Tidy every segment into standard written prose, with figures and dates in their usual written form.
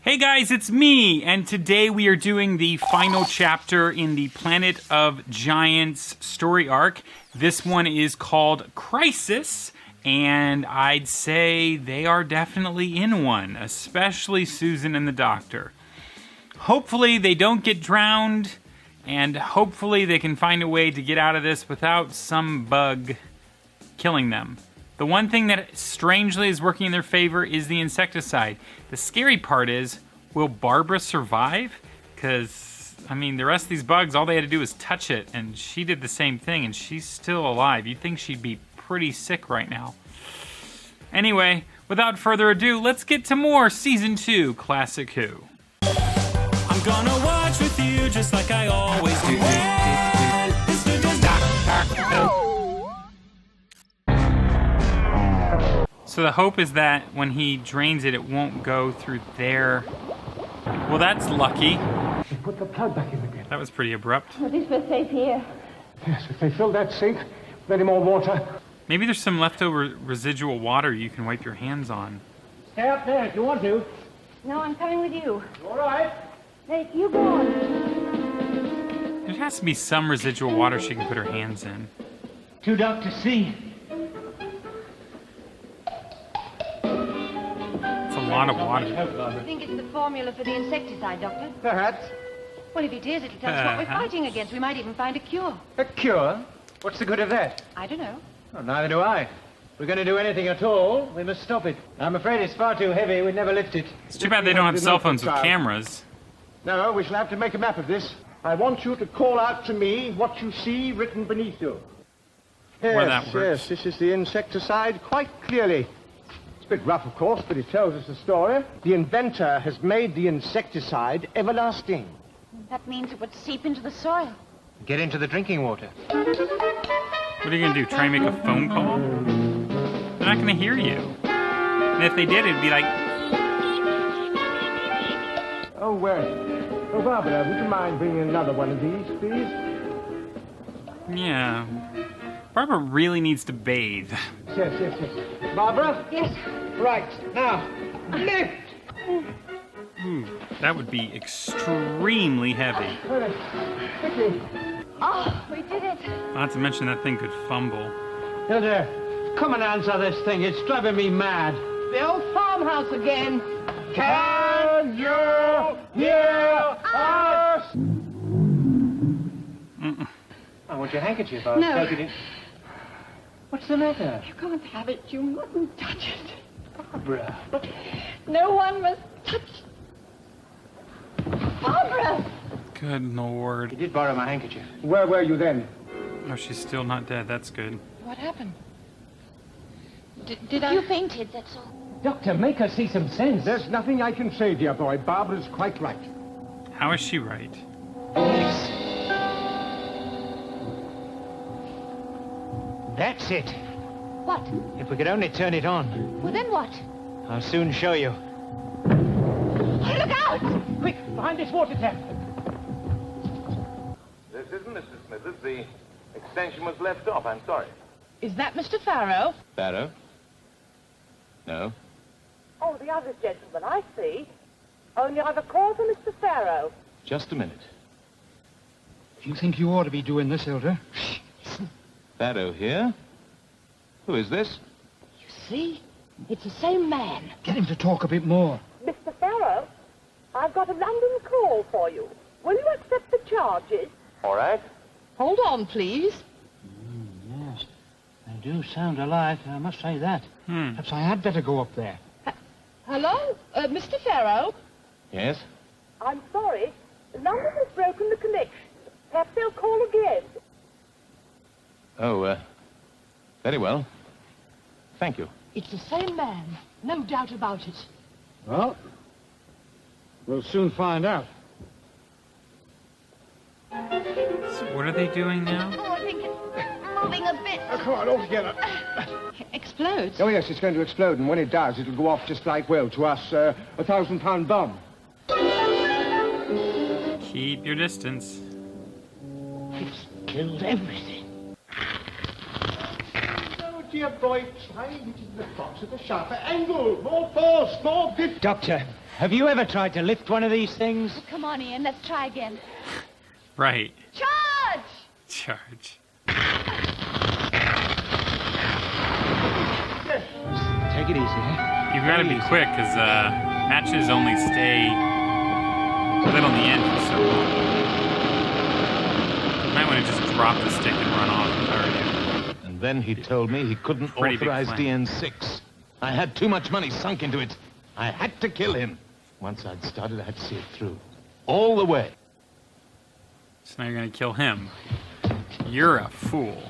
Hey guys, it's me, and today we are doing the final chapter in the Planet of Giants story arc. This one is called Crisis, and I'd say they are definitely in one, especially Susan and the Doctor. Hopefully they don't get drowned, and hopefully they can find a way to get out of this without some bug killing them. The one thing that strangely is working in their favor is the insecticide. The scary part is, will Barbara survive? Because, I mean, the rest of these bugs, all they had to do was touch it, and she did the same thing, and she's still alive. You'd think she'd be pretty sick right now. Anyway, without further ado, let's get to more Season 2 Classic Who. I'm gonna watch with you just like I always do. So the hope is that when he drains it, it won't go through there. Well, that's lucky. Put the plug back in again. That was pretty abrupt. At least we're safe here. Yes, if they fill that sink with any more water. Maybe there's some leftover residual water you can wipe your hands on. Stay up there if you want to. No, I'm coming with you. All right. Hey, you go on. There has to be some residual water she can put her hands in. To Dr. C. It's a lot of water. I think it's the formula for the insecticide, Doctor. Perhaps. Well, if it is, it'll tell us what we're fighting against. We might even find a cure. A cure? What's the good of that? I don't know. Well, neither do I. If we're going to do anything at all, we must stop it. I'm afraid it's far too heavy. We'd never lift it. It's too bad they don't have cell phones with cameras. No, we shall have to make a map of this. I want you to call out to me what you see written beneath you. Yes, Where that works. yes, this is the insecticide quite clearly. It's a bit rough, of course, but it tells us the story. The inventor has made the insecticide everlasting. That means it would seep into the soil. Get into the drinking water. What are you going to do, try and make a phone call? They're not going to hear you. And if they did, it'd be like... Oh, Barbara, would you mind bringing another one of these, please? Yeah. Barbara really needs to bathe. Yes. Barbara? Yes. Right, now, lift! Ooh, that would be extremely heavy. Quickly. Oh, we did it. Not to mention that thing could fumble. Hilda, come and answer this thing. It's driving me mad. The old farmhouse again. Can you hear us? I want your handkerchief. I'll No. take it in. What's the matter? You can't have it. You mustn't touch it. Barbara. No one must touch. Barbara! Good You Lord. did borrow my handkerchief. Where were you then? Oh, she's still not dead. That's good. What happened? Did I... You fainted, that's all. Doctor, make her see some sense. There's nothing I can say, dear boy. Barbara's quite right. How is she right? That's it. What? If we could only turn it on. Well, then what? I'll soon show you. Oh, look out! Quick, behind this water tap. This isn't Mr. Smithers. The extension was left off. I'm sorry. Is that Mr. Farrow? Barrow? No. Oh, the other gentleman, I see. Only I've a call for Mr. Farrow. Just a minute. Do you think you ought to be doing this, Hilda? Barrow here? Who is this? You see? It's the same man. Get him to talk a bit more. Mr. Farrow, I've got a London call for you. Will you accept the charges? All right. Hold on, please. Yes, they do sound alike, I must say that. Hmm. Perhaps I had better go up there. Hello? Mr. Farrow? Yes? I'm sorry. London has broken the connection. Perhaps they'll call again. Oh, very well. Thank you. It's the same man. No doubt about it. Well, we'll soon find out. So what are they doing now? Oh, I think it's moving a bit. Oh, come on, all together. Explodes. Oh, yes, it's going to explode, and when it does, it'll go off just like, well, to us, a 1,000-pound bomb. Keep your distance. It's killed everything. Oh, dear boy, try hitting the box at a sharper angle. More force, more grip. Doctor, Have you ever tried to lift one of these things? Oh, come on, Ian. Let's try again. Right. Charge! Charge. Take it easy, eh? You've got to be quick, because matches only stay lit on the end for so long. You might want to just drop the stick and run off if I were you. And then he told me he couldn't Pretty big authorize plan. DN6. I had too much money sunk into it. I had to kill him. Once I'd started, I had to see it through. All the way. So now you're going to kill him. You're a fool.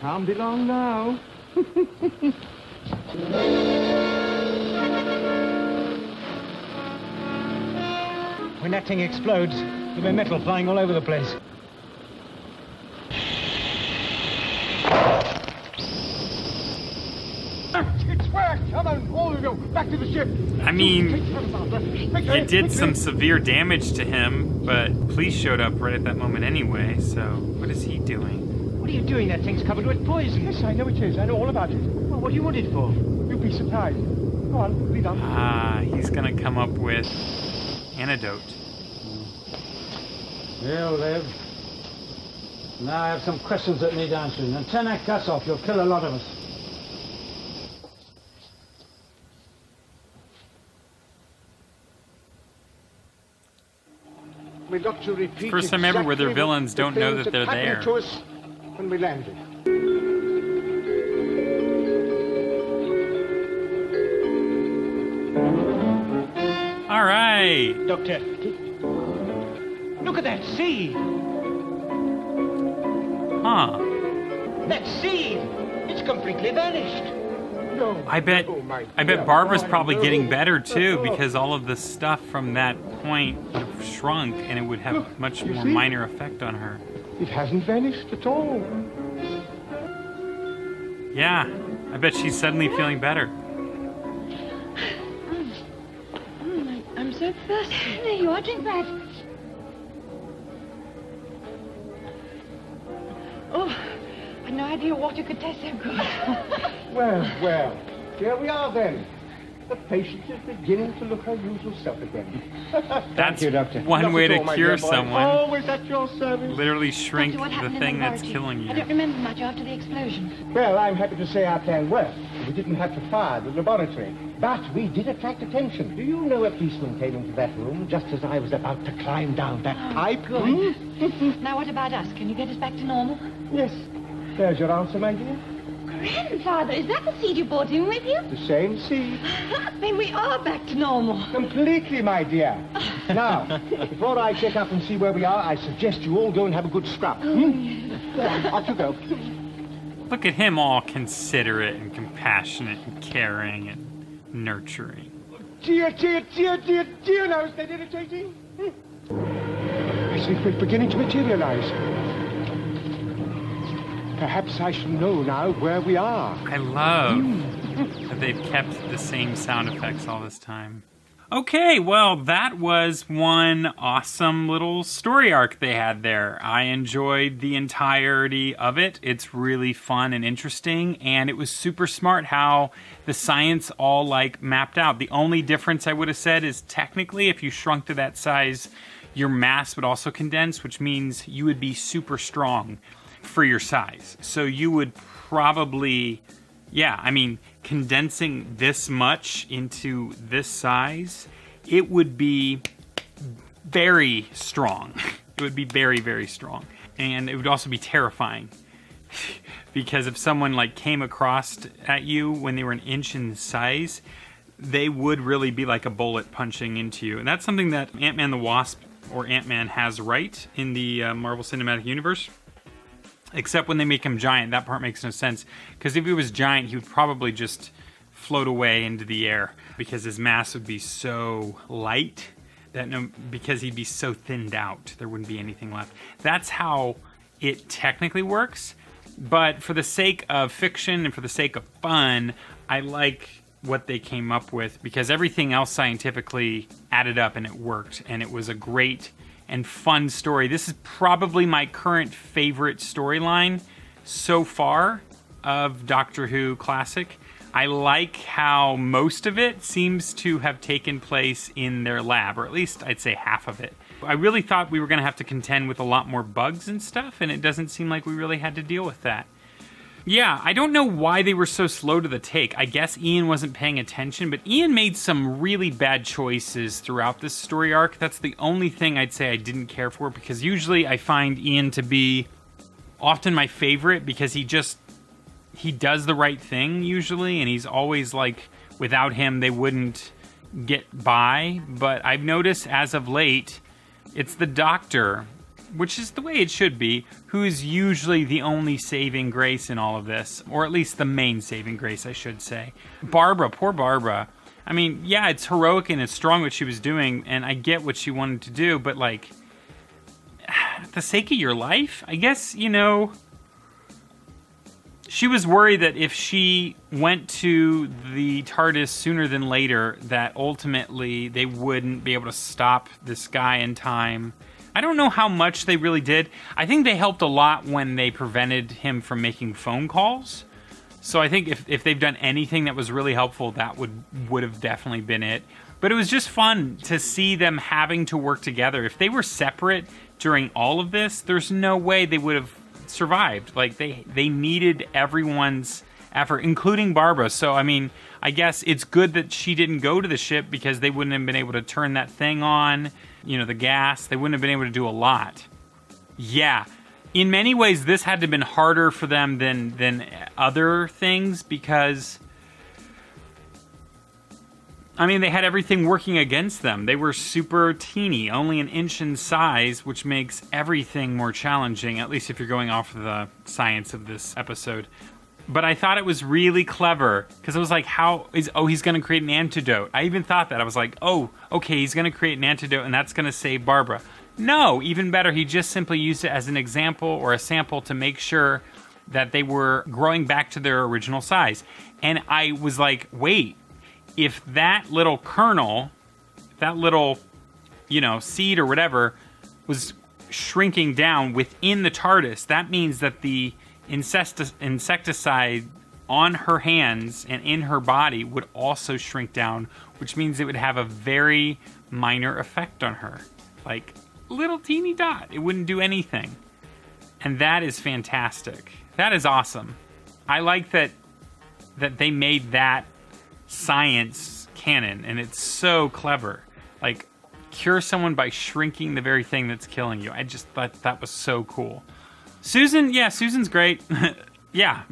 Can't be long now. When that thing explodes, there'll be metal flying all over the place. It's worked! Come on, all of you, back to the ship! I mean, you did some severe damage to him, but police showed up right at that moment anyway, so what is he doing? What are you doing? That thing's covered with poison. Yes, I know it is. I know all about it. Well, what do you want it for? You'll be surprised. Go on, lead on. Ah, he's gonna come up with antidote. He'll live. Now I have some questions that need answering. And turn that gas off. You'll kill a lot of us. We got to repeat First time ever where their exactly villains the don't know things that they're happened there. to us when we landed. All right. Doctor, look at that seed. Huh. That seed. It's completely vanished. No. I bet Barbara's probably getting better too, because all of the stuff from that point would have shrunk and it would have much you more see? minor effect on her. It hasn't vanished at all. Yeah, I bet she's suddenly feeling better. I'm so thirsty. There you are. Drink that. Oh, I had no idea water could taste so good. Well, here we are then. The patient is beginning to look her usual self again. That's you, Doctor. one Not way at to all, my cure dear boy. someone. Always at your service. Literally shrink Doctor, what the happened in thing the that's laboratory? killing I don't you. remember much after the explosion. Well, I'm happy to say our plan worked. We didn't have to fire the laboratory. But we did attract attention. Do you know a policeman came into that room just as I was about to climb down that pipe? Good. Now, what about us? Can you get us back to normal? Yes. There's your answer, my dear. Grandfather, is that the seed you brought in with you? The same seed. Then we are back to normal. Completely, my dear. Now, before I check up and see where we are, I suggest you all go and have a good scrub. Off you go. Look at him, all considerate and compassionate and caring and nurturing. Dear, now isn't that irritating? I see it's beginning to materialize. Perhaps I shall know now where we are. I love that they've kept the same sound effects all this time. Okay, well, that was one awesome little story arc they had there. I enjoyed the entirety of it. It's really fun and interesting, and it was super smart how the science all, mapped out. The only difference I would have said is technically if you shrunk to that size, your mass would also condense, which means you would be super strong for your size. So you would probably, condensing this much into this size, it would be very strong. It would be very, very strong. And it would also be terrifying. Because if someone came across at you when they were an inch in size, they would really be like a bullet punching into you. And that's something that Ant-Man the Wasp or Ant-Man has right in the Marvel Cinematic Universe. Except when they make him giant, that part makes no sense. Because if he was giant, he would probably just float away into the air. Because his mass would be so light, because he'd be so thinned out, there wouldn't be anything left. That's how it technically works. But for the sake of fiction and for the sake of fun, I like what they came up with. Because everything else scientifically added up and it worked. And it was a great and fun story. This is probably my current favorite storyline so far of Doctor Who Classic. I like how most of it seems to have taken place in their lab, or at least I'd say half of it. I really thought we were going to have to contend with a lot more bugs and stuff, and it doesn't seem like we really had to deal with that. Yeah, I don't know why they were so slow to the take. I guess Ian wasn't paying attention, but Ian made some really bad choices throughout this story arc. That's the only thing I'd say I didn't care for, because usually I find Ian to be often my favorite because he does the right thing usually, and he's always like, without him they wouldn't get by. But I've noticed as of late, it's the Doctor, which is the way it should be, who is usually the only saving grace in all of this, or at least the main saving grace, I should say. Barbara, poor Barbara. I mean, yeah, it's heroic and it's strong what she was doing, and I get what she wanted to do, but like, at the sake of your life, I guess, you know, she was worried that if she went to the TARDIS sooner than later, that ultimately they wouldn't be able to stop this guy in time. I don't know how much they really did. I think they helped a lot when they prevented him from making phone calls. So I think if they've done anything that was really helpful, that would have definitely been it. But it was just fun to see them having to work together. If they were separate during all of this, there's no way they would have survived. Like, they needed everyone's effort, including Barbara. So, I mean, I guess it's good that she didn't go to the ship, because they wouldn't have been able to turn that thing on, you know, the gas. They wouldn't have been able to do a lot. Yeah. In many ways, this had to have been harder for them than other things, because, I mean, they had everything working against them. They were super teeny, only an inch in size, which makes everything more challenging, at least if you're going off of the science of this episode. But I thought it was really clever, because I was like, he's going to create an antidote. I even thought that. I was like, oh, okay, he's going to create an antidote, and that's going to save Barbara. No, even better, he just simply used it as an example or a sample to make sure that they were growing back to their original size. And I was like, wait, if that little kernel, that little, you know, seed or whatever, was shrinking down within the TARDIS, that means that the insecticide on her hands and in her body would also shrink down, which means it would have a very minor effect on her. Like, little teeny dot. It wouldn't do anything. And that is fantastic. That is awesome. I like that they made that science canon, and it's so clever. Like, cure someone by shrinking the very thing that's killing you. I just thought that was so cool. Susan, yeah, Susan's great. Yeah,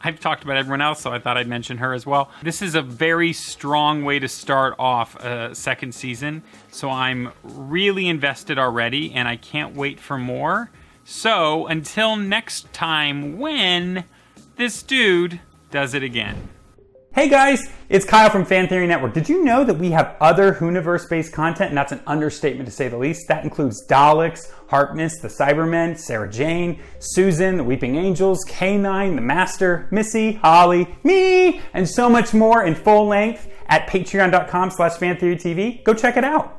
I've talked about everyone else, so I thought I'd mention her as well. This is a very strong way to start off a second season, so I'm really invested already, and I can't wait for more. So, until next time, when this dude does it again. Hey guys, it's Kyle from Fan Theory Network. Did you know that we have other Hooniverse-based content, and that's an understatement to say the least? That includes Daleks, Harkness, the Cybermen, Sarah Jane, Susan, the Weeping Angels, K9, the Master, Missy, Holly, me, and so much more in full length at patreon.com/fantheorytv. Go check it out.